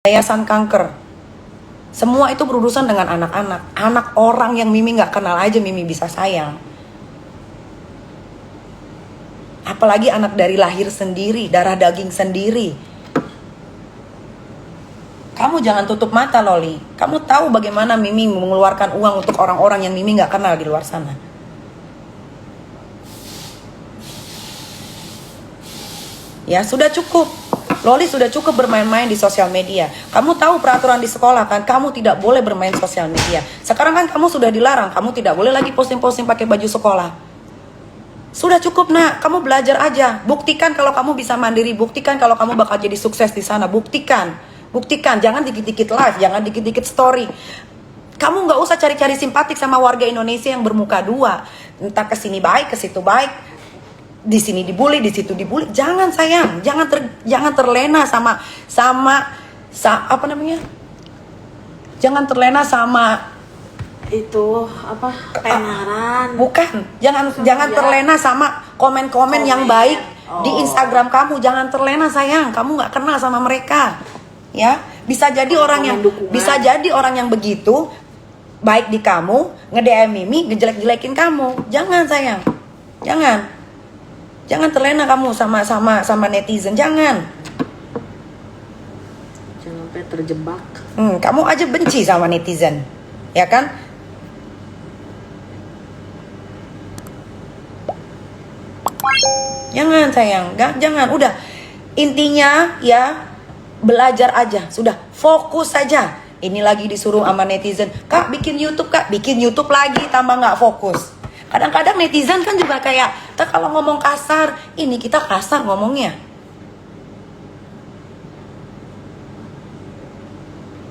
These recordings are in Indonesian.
yayasan kanker. Semua itu berurusan dengan anak-anak. Anak orang yang Mimi gak kenal aja Mimi bisa sayang. Apalagi anak dari lahir sendiri, darah daging sendiri. Kamu jangan tutup mata, Loli. Kamu tahu bagaimana Mimi mengeluarkan uang untuk orang-orang yang Mimi gak kenal di luar sana. Ya sudah cukup. Loli sudah cukup bermain-main di sosial media. Kamu tahu peraturan di sekolah kan? Kamu tidak boleh bermain sosial media. Sekarang kan kamu sudah dilarang. Kamu tidak boleh lagi posting-posting pakai baju sekolah. Sudah cukup nak. Kamu belajar aja. Buktikan kalau kamu bisa mandiri. Buktikan kalau kamu bakal jadi sukses di sana. Buktikan. Buktikan. Jangan dikit-dikit live. Jangan dikit-dikit story. Kamu nggak usah cari-cari simpatik sama warga Indonesia yang bermuka dua. Entah ke sini baik, ke situ baik. Di sini dibully, di situ dibully. Jangan sayang, jangan terlena sama apa namanya? Jangan terlena sama itu apa? Tenaran. Bukan, jangan terlena sama komen-komen yang baik di Instagram kamu. Jangan terlena sayang, kamu nggak kenal sama mereka. Ya, bisa jadi orang yang begitu baik di kamu, nge-DM Mimi, ngejelek-jelekin kamu. Jangan sayang. Jangan terlena kamu sama netizen, jangan sampai terjebak. Kamu aja benci sama netizen, ya kan? Jangan sayang, jangan. Udah, intinya ya belajar aja, sudah fokus saja. Ini lagi disuruh sama netizen, kak bikin YouTube lagi, tambah nggak fokus. Kadang-kadang netizen kan juga kayak, kalau ngomong kasar, ini kita kasar ngomongnya.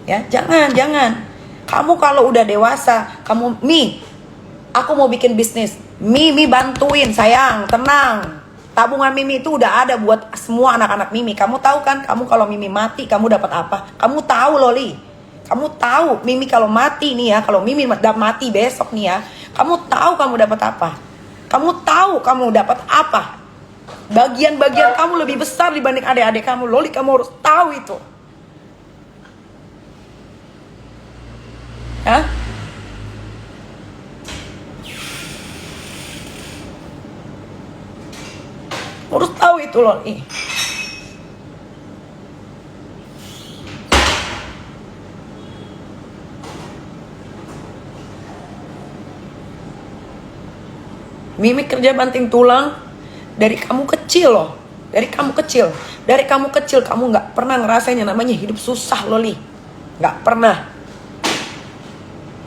Ya, jangan. Kamu kalau udah dewasa, aku mau bikin bisnis. Mimi bantuin, sayang, tenang. Tabungan Mimi itu udah ada buat semua anak-anak Mimi. Kamu tahu kan, kamu kalau Mimi mati, kamu dapat apa? Kamu tahu, Loli. Kamu tahu, Mimi kalau mati nih ya, kalau Mimi udah mati besok nih ya, kamu tahu kamu dapat apa? Kamu tahu kamu dapat apa? Bagian-bagian kamu lebih besar dibanding adik-adik kamu. Loli, kamu harus tahu itu. Hah? Harus tahu itu, Loli. Mimi kerja banting tulang dari kamu kecil loh. Dari kamu kecil kamu gak pernah ngerasain yang namanya hidup susah, Loli. Gak pernah.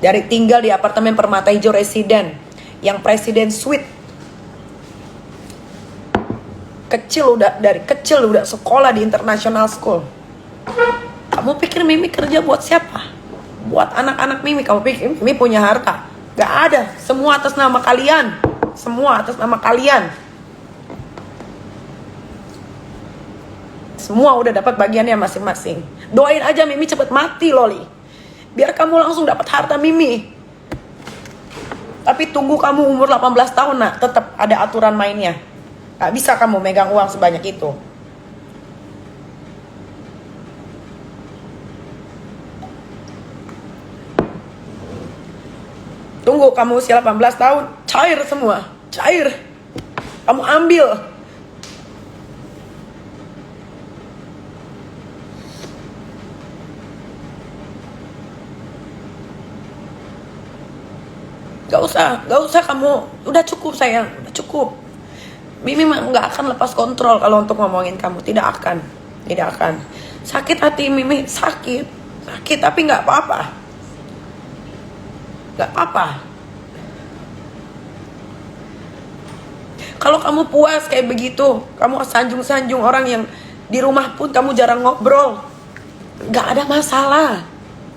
Dari tinggal di apartemen Permata Hijau Residen yang Presiden Suite. Dari kecil udah sekolah di international school. Kamu pikir Mimi kerja buat siapa? Buat anak-anak Mimi. Kamu pikir Mimi punya harta? Gak ada. Semua atas nama kalian. Semua udah dapat bagiannya masing-masing. Doain aja Mimi cepet mati, Loli. Biar kamu langsung dapat harta Mimi. Tapi tunggu kamu umur 18 tahun nak, tetap ada aturan mainnya. Gak bisa kamu megang uang sebanyak itu. Tunggu kamu usia 18 tahun, cair semua, cair. Kamu ambil. Gak usah kamu, udah cukup sayang, udah cukup. Mimi gak akan lepas kontrol kalau untuk ngomongin kamu, tidak akan. Sakit hati Mimi, sakit tapi gak apa-apa. Kalau kamu puas kayak begitu, kamu sanjung-sanjung orang yang di rumah pun kamu jarang ngobrol, gak ada masalah.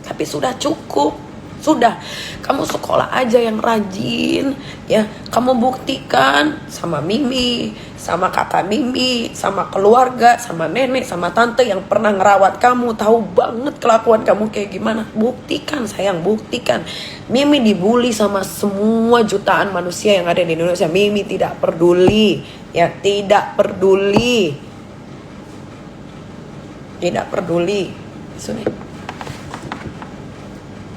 Tapi sudah cukup. Sudah, kamu sekolah aja yang rajin ya. Kamu buktikan sama Mimi, sama kakak Mimi, sama keluarga, sama nenek, sama tante yang pernah ngerawat kamu, tahu banget kelakuan kamu kayak gimana. Buktikan sayang, buktikan. Mimi dibully sama semua jutaan manusia yang ada di Indonesia. Mimi tidak peduli, ya, tidak peduli. Sini.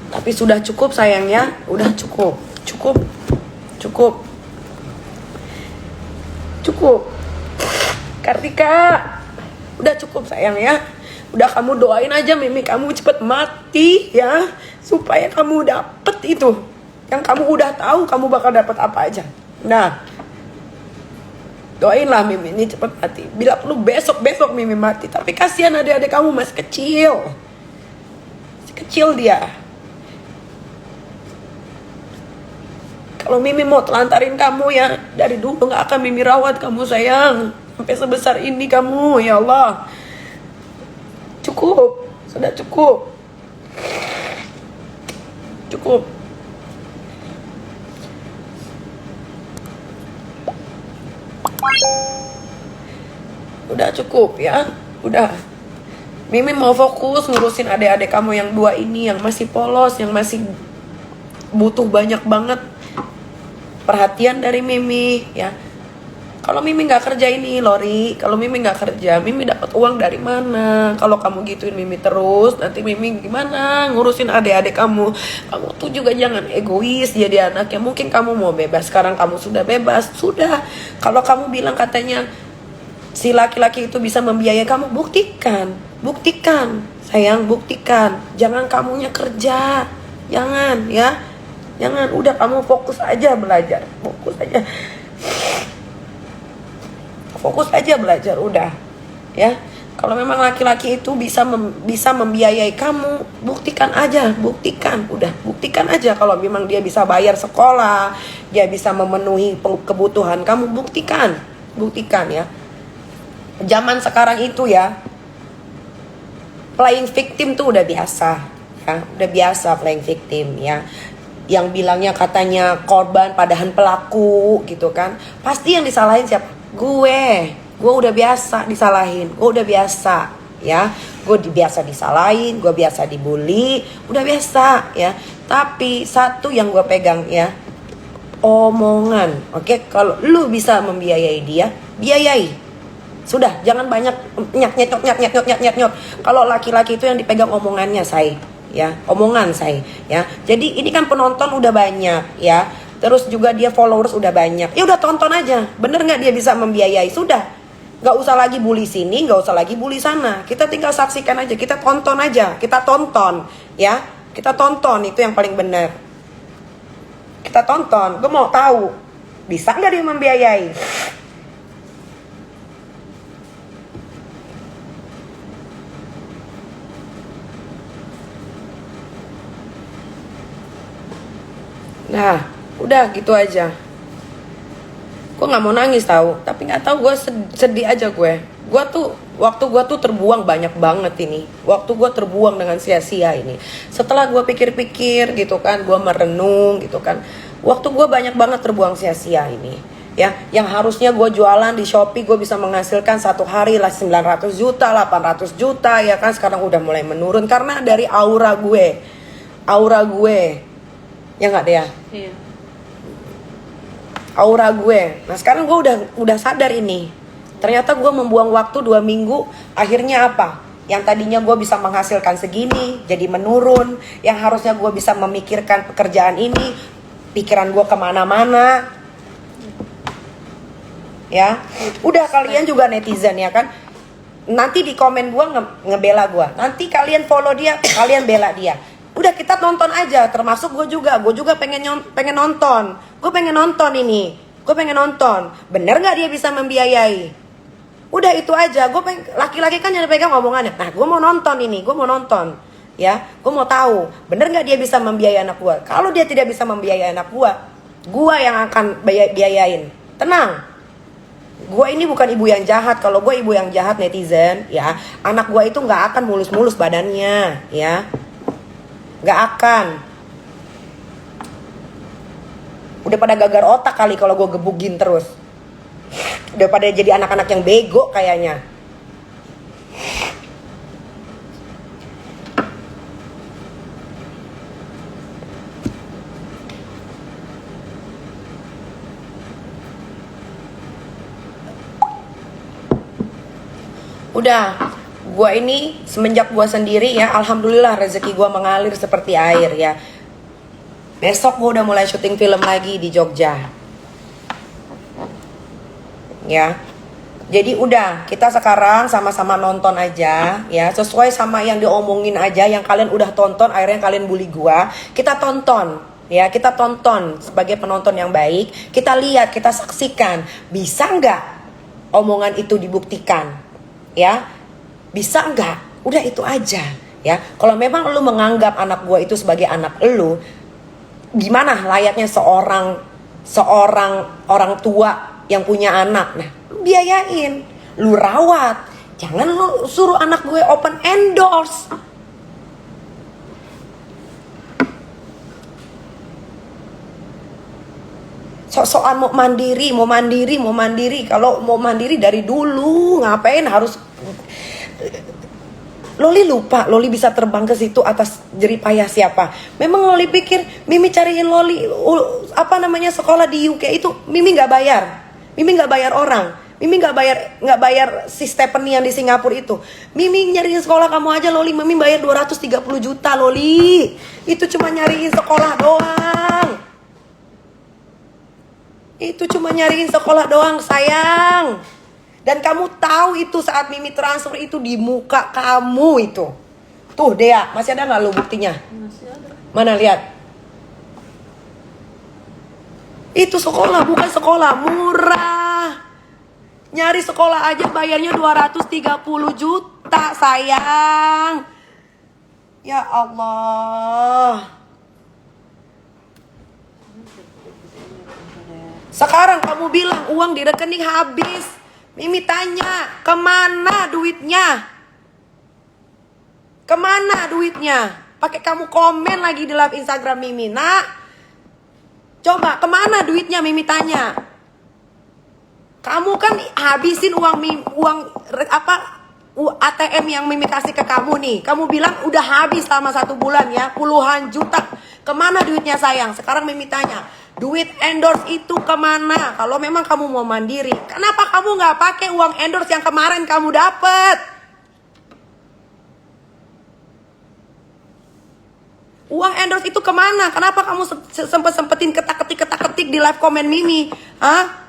Tapi sudah cukup sayang ya. Udah cukup. Cukup. Cukup. Cukup. Kartika. Udah cukup sayang ya. Udah kamu doain aja Mimi kamu cepet mati ya. Supaya kamu dapet itu. Yang kamu udah tahu kamu bakal dapet apa aja. Nah. Doainlah Mimi ini cepet mati. Bila perlu besok-besok Mimi mati. Tapi kasihan adik-adik kamu masih kecil. Masih kecil dia. Kalau Mimi mau telantarin kamu ya, dari dulu gak akan Mimi rawat kamu sayang. Sampai sebesar ini kamu, ya Allah. Cukup, sudah cukup. Cukup. Udah cukup ya, udah. Mimi mau fokus ngurusin adik-adik kamu yang dua ini, yang masih polos, yang masih butuh banyak banget perhatian dari Mimi ya. Kalau Mimi nggak kerja ini Lori, kalau Mimi nggak kerja, Mimi dapat uang dari mana? Kalau kamu gituin Mimi terus, nanti Mimi gimana ngurusin adik-adik kamu? Kamu tuh juga jangan egois jadi anaknya. Mungkin kamu mau bebas, sekarang kamu sudah bebas, sudah. Kalau kamu bilang katanya si laki-laki itu bisa membiayai kamu, buktikan, buktikan, sayang, buktikan. Jangan kamunya kerja, jangan ya. Jangan, udah kamu fokus aja belajar. Fokus aja. Fokus aja belajar, udah. Ya. Kalau memang laki-laki itu bisa membiayai kamu, buktikan aja, buktikan, udah. Buktikan aja kalau memang dia bisa bayar sekolah, dia bisa memenuhi kebutuhan kamu, buktikan. Buktikan ya. Zaman sekarang itu ya, playing victim tuh udah biasa. Ya, udah biasa playing victim ya. Yang bilangnya katanya korban padahal pelaku gitu kan. Pasti yang disalahin siapa? Gue udah biasa disalahin. Gue udah biasa ya. Gue biasa disalahin, gue biasa dibully, udah biasa ya. Tapi satu yang gue pegang ya, omongan. Oke, kalau lu bisa membiayai dia, biayai. Sudah, jangan banyak nyat. Kalau laki-laki itu yang dipegang omongannya, say. Ya, omongan saya ya. Jadi ini kan penonton udah banyak ya. Terus juga dia followers udah banyak. Ya udah tonton aja. Bener nggak dia bisa membiayai? Sudah. Nggak usah lagi bully sini, nggak usah lagi bully sana. Kita tinggal saksikan aja, kita tonton aja, kita tonton ya. Kita tonton, itu yang paling benar. Kita tonton. Gue mau tahu bisa nggak dia membiayai? Nah, udah gitu aja. Gue nggak mau nangis tahu, tapi nggak tahu gue sedih aja gue. Waktu gue tuh terbuang banyak banget ini. Waktu gue terbuang dengan sia-sia ini. Setelah gue pikir-pikir gitu kan, gue merenung gitu kan. Waktu gue banyak banget terbuang sia-sia ini. Ya, yang harusnya gue jualan di Shopee gue bisa menghasilkan satu hari lah 900 juta, 800 juta ya kan. Sekarang udah mulai menurun karena dari aura gue. Ya nggak deh ya? Iya. Aura gue. Nah sekarang gue udah sadar ini. Ternyata gue membuang waktu 2 minggu. Akhirnya apa? Yang tadinya gue bisa menghasilkan segini, jadi menurun. Yang harusnya gue bisa memikirkan pekerjaan ini, pikiran gue kemana-mana. Ya, udah kalian juga netizen ya kan. Nanti di komen gue ngebela gue. Nanti kalian follow dia, kalian bela dia. Udah kita nonton aja, termasuk gue juga pengen nonton. Gue pengen nonton ini. Gue pengen nonton. Bener nggak dia bisa membiayai? Udah itu aja. Laki-laki kan yang pegang omongannya. Nah, gue mau nonton ini. Gue mau nonton. Ya, gue mau tahu. Bener nggak dia bisa membiayai anak gue? Kalau dia tidak bisa membiayai anak gue yang akan biayain. Tenang. Gue ini bukan ibu yang jahat. Kalau gue ibu yang jahat netizen, ya, anak gue itu nggak akan mulus-mulus badannya, ya. Gak akan. Udah pada gagar otak kali kalau gue gebugin terus. Udah pada jadi anak-anak yang bego kayaknya. Udah, Gua ini semenjak gua sendiri ya, alhamdulillah rezeki gua mengalir seperti air ya. Besok gua udah mulai syuting film lagi di Jogja. Ya. Jadi udah, kita sekarang sama-sama nonton aja ya, sesuai sama yang diomongin aja, yang kalian udah tonton, akhirnya kalian bully gua. Kita tonton ya, kita tonton sebagai penonton yang baik. Kita lihat, kita saksikan, bisa nggak omongan itu dibuktikan ya? Bisa nggak? Udah itu aja ya. Kalau memang lu menganggap anak gua itu sebagai anak lu, gimana layaknya seorang orang tua yang punya anak? Nah, biayain, lu rawat, jangan lu suruh anak gue open endorse. Sok-sokan mau mandiri. Kalau mau mandiri dari dulu, ngapain harus? Loli lupa, Loli bisa terbang ke situ atas jerih payah siapa? Memang Loli pikir Mimi cariin Loli sekolah di UK itu Mimi nggak bayar, Mimi nggak bayar orang. Mimi nggak bayar si Stephanie yang di Singapura itu. Mimi nyariin sekolah kamu aja Loli, Mimi bayar 230 juta Loli. Itu cuma nyariin sekolah doang. Itu cuma nyariin sekolah doang sayang. Dan kamu tahu itu saat Mimi transfer itu di muka kamu itu. Tuh Dea, masih ada nggak lo buktinya? Masih ada. Mana lihat? Itu sekolah, bukan sekolah murah. Nyari sekolah aja bayarnya 230 juta sayang. Ya Allah. Sekarang kamu bilang uang di rekening habis. Mimi tanya, kemana duitnya? Kemana duitnya? Pakai kamu komen lagi di live Instagram Mimi. Nak, coba kemana duitnya? Mimi tanya. Kamu kan habisin uang ATM yang Mimi kasih ke kamu nih. Kamu bilang udah habis selama 1 bulan ya, puluhan juta. Kemana duitnya sayang? Sekarang Mimi tanya, duit endorse itu kemana? Kalau memang kamu mau mandiri, kenapa kamu nggak pakai uang endorse yang kemarin kamu dapet? Uang endorse itu kemana? Kenapa kamu sempetin ketak-ketik di live komen Mimi? Hah?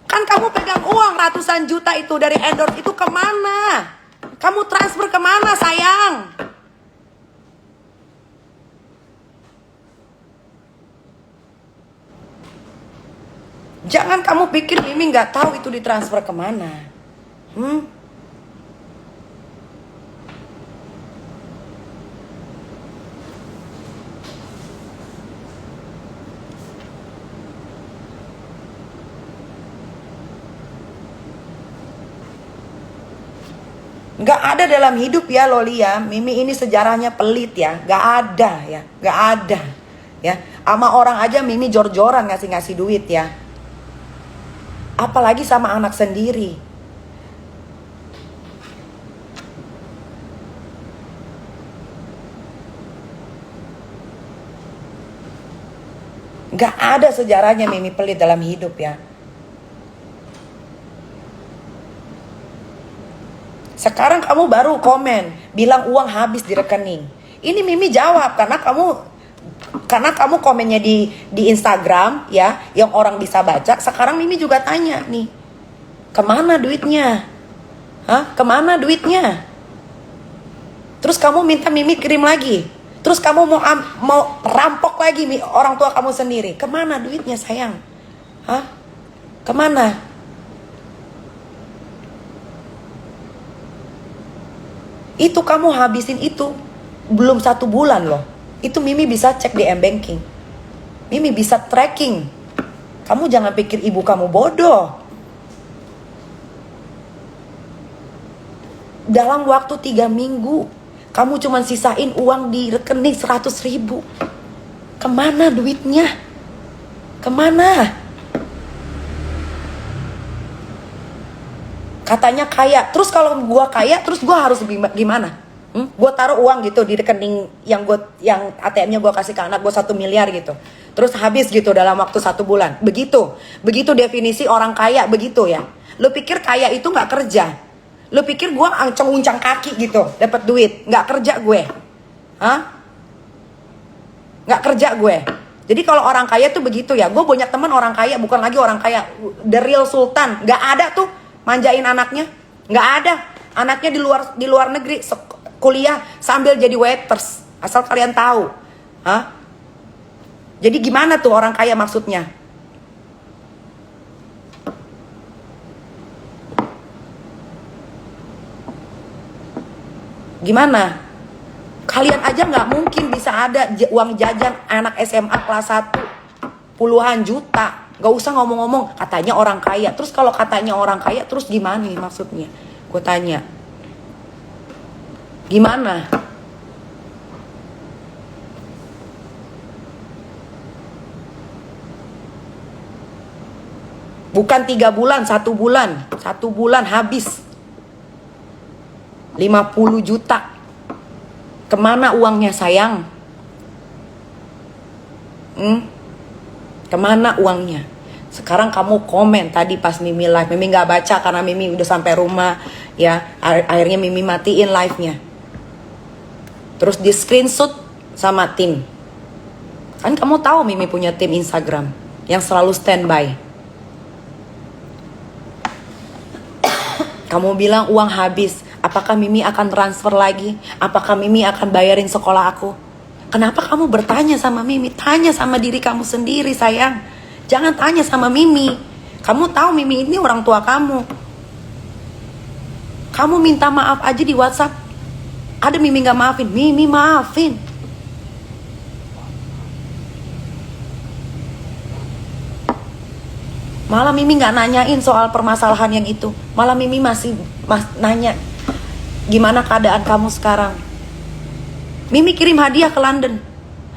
Kan kamu pegang uang ratusan juta itu dari endorse itu kemana? Kamu transfer kemana sayang? Jangan kamu pikir Mimi nggak tahu itu ditransfer kemana. Nggak ada dalam hidup ya Loli ya. Mimi ini sejarahnya pelit ya. Nggak ada ya. Nggak ada ya. Sama orang aja Mimi jor-joran ngasih duit ya. Apalagi sama anak sendiri. Nggak ada sejarahnya Mimi pelit dalam hidup ya. Sekarang kamu baru komen, bilang uang habis di rekening. Ini Mimi jawab karena kamu komennya di Instagram ya, yang orang bisa baca. Sekarang Mimi juga tanya nih, kemana duitnya? Hah? Kemana duitnya? Terus kamu minta Mimi kirim lagi. Terus kamu mau rampok lagi orang tua kamu sendiri. Kemana duitnya sayang? Hah? Kemana? Itu kamu habisin itu belum 1 bulan loh. Itu Mimi bisa cek di M-Banking. Mimi bisa tracking. Kamu jangan pikir ibu kamu bodoh. Dalam waktu 3 minggu, kamu cuma sisain uang di rekening 100 ribu. Kemana duitnya? Kemana? Katanya kaya. Terus kalau gua kaya, terus gua harus gimana? Gua taruh uang gitu di rekening yang ATM-nya gua kasih ke anak gua 1 miliar gitu. Terus habis gitu dalam waktu 1 bulan. Begitu definisi orang kaya begitu ya. Lu pikir kaya itu nggak kerja? Lu pikir gue ancang-uncang kaki gitu dapat duit? Nggak kerja gue. Hah? Nggak kerja gue. Jadi kalau orang kaya tuh begitu ya. Gue banyak teman orang kaya, bukan lagi orang kaya, the real sultan. Nggak ada tuh manjain anaknya. Nggak ada. Anaknya di luar negeri kuliah sambil jadi waiters. Asal kalian tahu. Hah? Jadi gimana tuh orang kaya maksudnya? Gimana? Kalian aja nggak mungkin bisa ada uang jajan anak SMA kelas 1 puluhan juta. Gak usah ngomong-ngomong katanya orang kaya. Terus kalau katanya orang kaya terus gimana nih maksudnya? Gue tanya. Gimana? Bukan 3 bulan, 1 bulan. 1 bulan habis 50 juta. Kemana uangnya sayang? Kemana uangnya? Sekarang kamu komen tadi pas Mimi live. Mimi gak baca karena Mimi udah sampai rumah. Ya, akhirnya Mimi matiin live-nya. Terus di screenshot sama tim. Kan kamu tahu Mimi punya tim Instagram yang selalu standby. Kamu bilang uang habis. Apakah Mimi akan transfer lagi? Apakah Mimi akan bayarin sekolah aku? Kenapa kamu bertanya sama Mimi? Tanya sama diri kamu sendiri sayang. Jangan tanya sama Mimi. Kamu tahu Mimi ini orang tua kamu. Kamu minta maaf aja di WhatsApp. Ada Mimi gak maafin? Mimi maafin. Malah Mimi gak nanyain soal permasalahan yang itu. Malah Mimi masih nanya, gimana keadaan kamu sekarang? Mimi kirim hadiah ke London.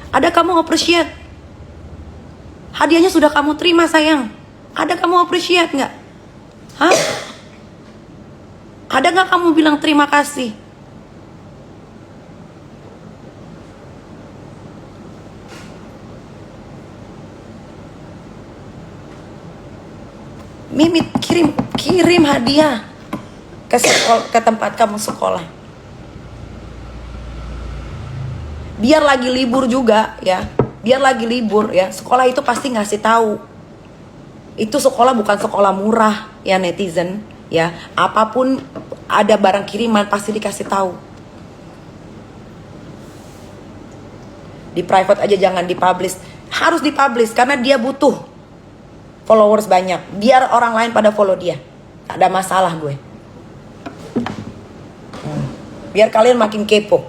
Ada kamu appreciate? Hadiahnya sudah kamu terima sayang. Ada kamu appreciate gak? Hah? Ada gak kamu bilang terima kasih? Mimi kirim hadiah ke tempat kamu sekolah. Biar lagi libur juga ya. Biar lagi libur ya. Sekolah itu pasti ngasih tahu. Itu sekolah bukan sekolah murah ya netizen ya. Apapun ada barang kiriman pasti dikasih tahu. Di private aja jangan dipublish. Harus dipublish karena dia butuh followers banyak. Biar orang lain pada follow dia. Tak ada masalah gue. Biar kalian makin kepo.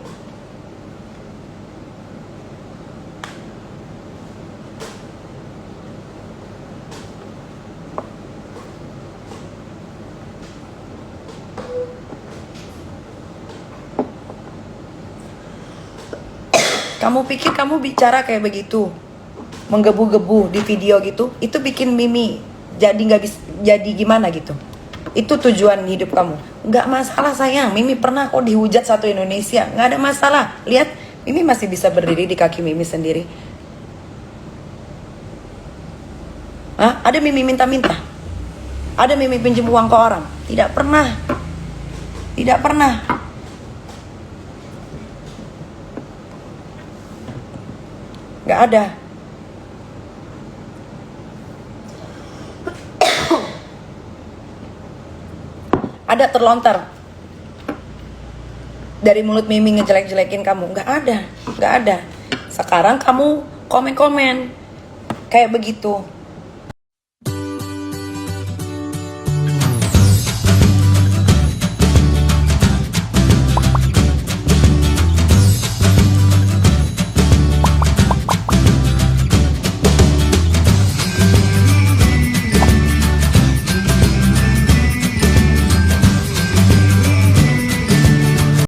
Kamu pikir kamu bicara kayak begitu, menggebu-gebu di video gitu, itu bikin Mimi jadi nggak bisa, jadi gimana gitu? Itu tujuan hidup kamu? Nggak masalah sayang. Mimi pernah kok dihujat satu Indonesia, nggak ada masalah. Lihat, Mimi masih bisa berdiri di kaki Mimi sendiri. Hah? Ada Mimi minta-minta? Ada Mimi pinjam uang ke orang? Tidak pernah. Tidak pernah. Nggak ada. Ada terlontar dari mulut Mimi ngejelek-jelekin kamu? Nggak ada, nggak ada. Sekarang kamu komen-komen kayak begitu.